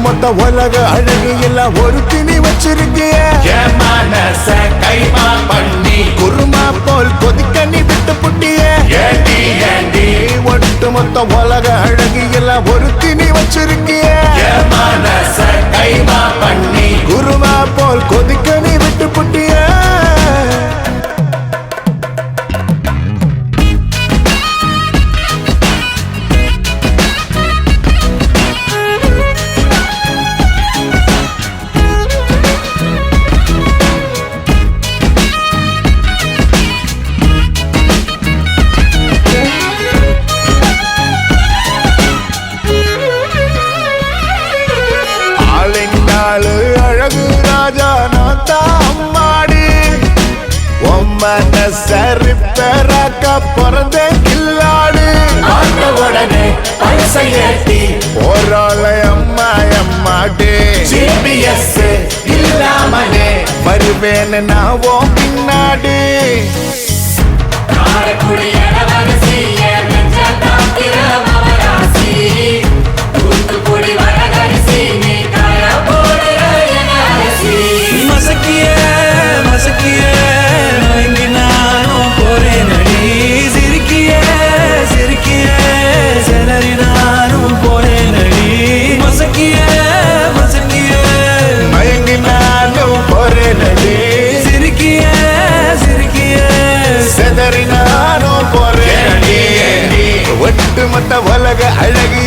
மொத்த உலக அழகு எல்லாம் ஒரு திணி வச்சிருக்கிய மனச கைமா பண்ணி குருமா போல் கொதிக்க நீ விட்டு புட்டிய ஏண்டி ஏண்டி ஒட்டு மொத்த உலக அழகு எல்லாம் ஒரு திணி வச்சிருக்கிய மனச கைமா பண்ணி குருமா போல் கொதிக்க நீ விட்டு புட்டிய அழகு ராஜா நான் தான் அம்மாடி சரிப்பராக்க பிறந்த கில்லாடு உடனே பைசை ஏத்தி போராளை அம்மா அம்மாடி ஜிபிஎஸ் இல்லாமலே வருவேன்னு நான் ஓ பின்னாடி ஒட்டு மொத்த உலக அழகு